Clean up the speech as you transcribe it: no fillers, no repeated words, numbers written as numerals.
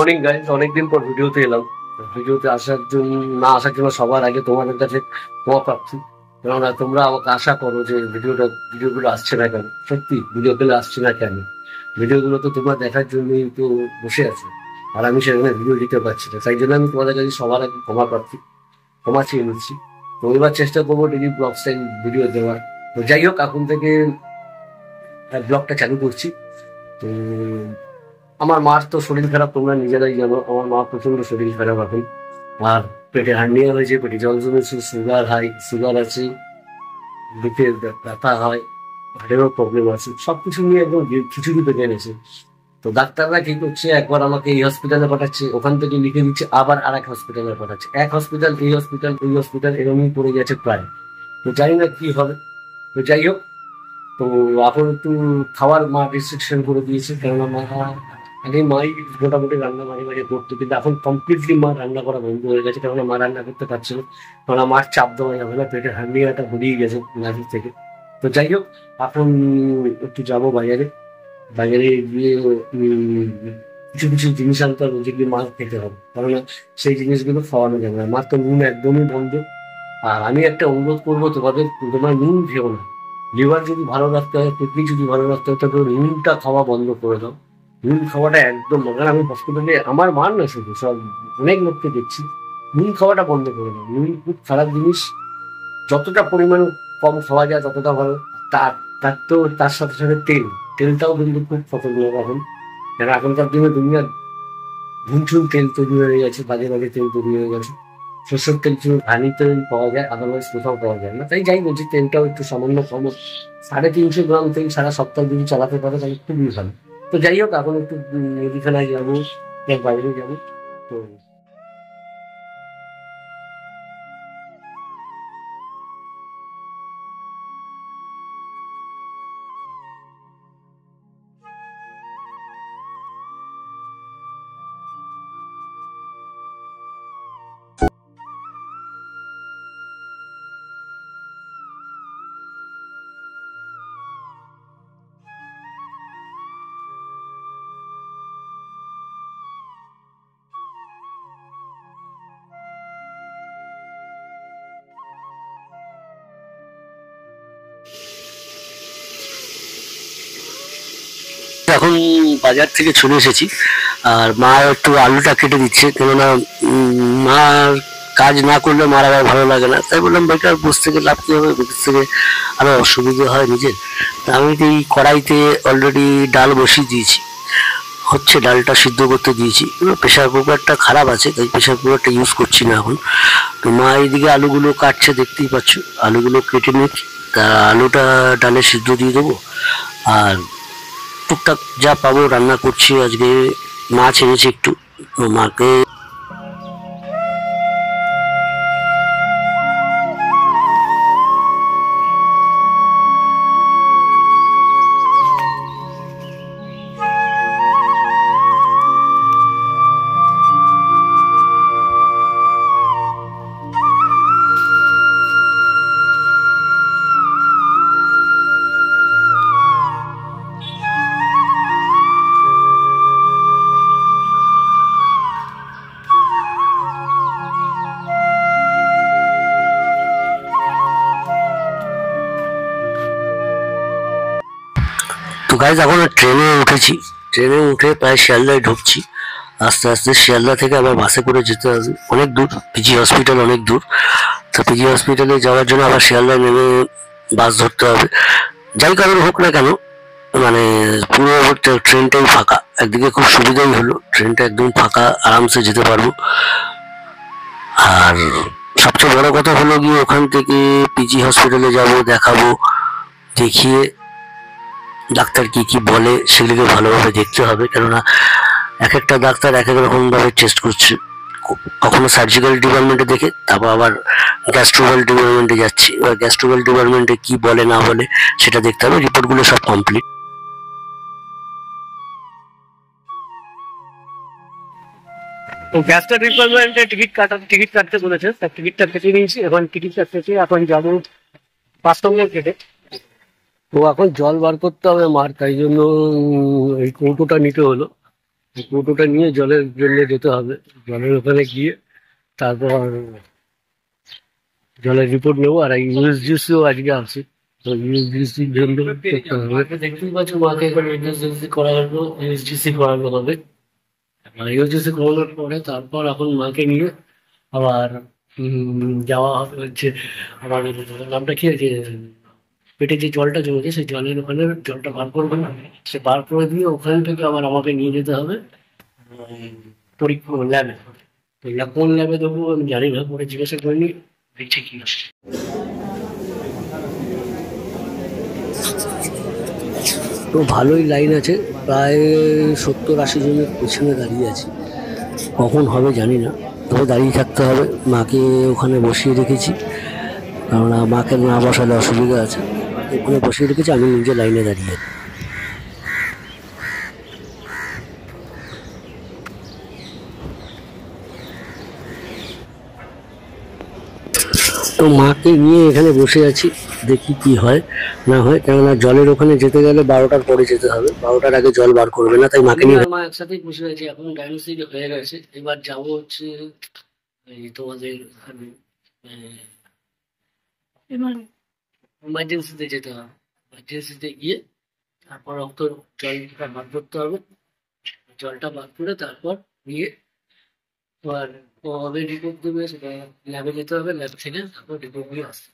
Morning guys, অনেকদিন পর ভিডিওতে এলাম। ভিডিওতে আসার জন্য সবার আগে তোমাদের কাছে ক্ষমা প্রার্থী। কেননা তোমরা আমাকে আশা করো যে ভিডিওগুলো আসছে না কেন। সত্যি ভিডিওগুলো আসছে না কেন? ভিডিওগুলো তো তোমরা দেখার জন্যই তো বসে আছে, আর আমি সেখানে ভিডিও দিতে পারছি না। তাই জন্য আমি তোমাদের কাছে সবার আগে ক্ষমা প্রার্থী, ক্ষমা চেয়ে নিচ্ছি। তো এবার চেষ্টা করবো ডেলি ব্লগ স্টাইল ভিডিও দেওয়ার। তো যাই হোক, এখন থেকে ব্লগটা চালু করছি। তো আমার মার তো শরীর খারাপ, তোমরা নিজেরাই জানো। আমার মা প্রচন্ড শরীর খারাপ এখন, আর পেটে হার্নিয়া হয়েছে, পেটে জল জমেছে, সুগার আছে, বুকে ব্যথা হয়, হাড়েরও প্রবলেম আছে, সবকিছু নিয়ে একদম খিচুড়ি পেকে এনেছে। তো ডাক্তাররা কি করছে, একবার আমাকে এই হসপিটালে পাঠাচ্ছে, ওখান থেকে লিখে দিচ্ছে আবার আর এক হসপিটালে পাঠাচ্ছে। এক হসপিটাল, এই হসপিটাল, ওই হসপিটাল, এরকমই পড়ে গেছে প্রায়। তো জানি না কি হবে। তো যাই হোক, তো এখন একটু খাওয়ার মা রেস্ট্রিকশন করে দিয়েছে। কেননা মা আগে মাই মোটামুটি রান্না মাঝে মাঝে করতো, কিন্তু এখন কমপ্লিটলি মা রান্না করা বন্ধ হয়ে গেছে। কেননা মা রান্না করতে পারছে না, কেননা মার চাপ দেওয়া যাবে না, পেটের হার্নিয়াটা বেরিয়ে গেছে নাভির থেকে। তো যাই হোক, এখন একটু যাবো বাজারে। বাজারে গিয়ে কিছু কিছু জিনিস আনতে হবে, যেগুলি মাছ খেতে হবে। কেননা সেই জিনিসগুলো খাওয়ানো যাবে না। মার তো নুন একদমই বন্ধ। আর আমি একটা অনুরোধ করবো তোমাদের, তোমরা নুন খেও না। লিভার যদি ভালো রাখতে হয়, কিডনি যদি ভালো রাখতে হয়, তবে নুনটা খাওয়া বন্ধ করে দাও। নুন খাওয়াটা একদম না। কারণ আমি হসপিটালে আমার মার না শুধু, সব অনেক লোককে দেখছি নুন খাওয়াটা বন্ধ করে দাও। নুন খুব খারাপ জিনিস, যতটা পরিমাণ কম খাওয়া যায় ততটা ভালো। তার তার সাথে সাথে তেলটাও কিন্তু খুব খতরনাক এখন। কেন এখনকার দিনে দুনিয়া ভুনচুন তেল তৈরি হয়ে গেছে, বাজে বাজে তেল তৈরি হয়ে গেছে। সরষের তেল শুধু ঘানি তেল পাওয়া যায়, আদারওয়াইজ কোথাও পাওয়া যায় না। তাই যাই বলছি, তেলটাও একটু সামান্য কম। 350 গ্রাম তেল সারা সপ্তাহ যদি চালাতে পারে তাহলে খুবই ভালো। তো যাই হোক, এখন একটু মুদিখানায় যাবো, বাইরে যাবো। তো এখন বাজার থেকে চলে এসেছি, আর মা একটু আলুটা কেটে দিচ্ছে। কেননা মার কাজ না করলে মার আবার ভালো লাগে না। তাই বললাম বেকার বসে থেকে লাভ কি হবে, বসে থেকে আরো অসুবিধা হয় নিজের। আমি এই কড়াইতে অলরেডি ডাল বসিয়ে দিয়েছি, হচ্ছে ডালটা সিদ্ধ করতে দিয়েছি। প্রেশার কুকারটা খারাপ আছে, তাই প্রেশার কুকারটা ইউজ করছি না এখন। তো মা এইদিকে আলুগুলো কাটছে, দেখতেই পাচ্ছ। আলুগুলো কেটে নিচ্ছি, তা আলুটা ডালে সিদ্ধ দিয়ে দেবো। আর টুকটাক যা পাবো রান্না করছি। আজকে মাছ এনেছি একটু, মাকে তো গাইজ এখন ট্রেনে উঠেছি। ট্রেনে উঠে প্রায় শিয়ালদায় ঢুকছি। আস্তে আস্তে শিয়ালদা থেকে আবার বাসে করে যেতে হবে, অনেক দূর। পিজি হসপিটাল অনেক দূর। তো পিজি হসপিটালে যাওয়ার জন্য আবার শিয়ালদায় নেমে বাস ধরতে হবে। যাই কারণ হোক না কেন, মানে পুরো ট্রেনটাই ফাঁকা। একদিকে খুব সুবিধাই হলো, ট্রেনটা একদম ফাঁকা, আরামসে যেতে পারবো। আর সবচেয়ে বড় কথা হলো গিয়ে ওখান থেকে পিজি হসপিটালে যাব, দেখাবো। দেখিয়ে ডাক্তার কি কি বলে সেগুলোকে ভালোভাবে দেখতে হবে। কেননা এক একটা ডাক্তার এক এক রকম ভাবে টেস্ট করছে। কখনো সার্জিক্যাল ডিপার্টমেন্টে দেখে তারপর আবার গ্যাস্ট্রোবাল ডিপার্টমেন্টে যাচ্ছি। এবার গ্যাস্ট্রোবাল ডিপার্টমেন্টে কি বলে না বলে সেটা দেখতে হবে। রিপোর্টগুলো সব কমপ্লিট। তো গ্যাস্ট্রো ডিপার্টমেন্টে টিকিট কাটতে বলেছে, তার টিকিটটা কেটে নিয়েছি। এখন টিকিটটা কেটে এখন যাবো 5 নম্বর গেটে। তো এখন জল বার করতে হবে মার, তাই জন্য এই কৌটোটা নিতে হলো। কৌটোটা নিয়ে জলের জন্য যেতে হবে, জলের ওখানে গিয়ে তারপর জলের রিপোর্ট নেবো। আর ইউএসজিসিও আজকে আছে, তো ইউএসজিসির জন্য করতে হবে। দেখতেই পাচ্ছ মাকে এবার ইউএসজিসি করানো, ইউএসজিসি করানো হবে। ইউএসজিসি করানোর পরে তারপর এখন মাকে নিয়ে আবার যাওয়া হবে হচ্ছে আমার নামটা কি আছে, পেটে যে জলটা জমেছে সেই জলের ওখানে জলটা বার করবে না, সে বার করে দিয়ে ওখান থেকে আবার আমাকে নিয়ে যেতে হবে পরীক্ষা ল্যাবে। তো কোন ল্যাবে দেবো আমি জানি না, পরে জিজ্ঞাসা করিনি, দেখছি কি হয়। তো ভালোই লাইন আছে, প্রায় 70-80 জনের পেছনে দাঁড়িয়ে আছি। কখন হবে জানি না, তবে দাঁড়িয়ে থাকতে হবে। মাকে ওখানে বসিয়ে রেখেছি, কেননা মাকে না বসালে অসুবিধা আছে। ওখানে বসিয়ে রেখেছি, আমি নিজে লাইনে দাঁড়িয়ে। তো মাকে নিয়ে এখানে বসে আছি, দেখি কি হয় না হয়। কেননা জলের ওখানে যেতে গেলে 12টার পরে যেতে হবে, 12টার আগে জল বার করবে না, তাই মাকে নিয়ে মা একসাথেই বসে আছি। এখন ডায়াগনোসিস হয়ে গেছে, এবার যাবো হচ্ছে এই তোমাদের ইমার্জেন্সিতে যেতে হবে। ইমার্জেন্সিতে গিয়ে তারপর রক্ত জলটা বার করতে হবে, জলটা বার করে তারপর নিয়ে তোমার কবে রিপোর্ট দেবে সেটা ল্যাবে যেতে হবে, ল্যাব থেকে তারপর রিপোর্ট নিয়ে আসতে।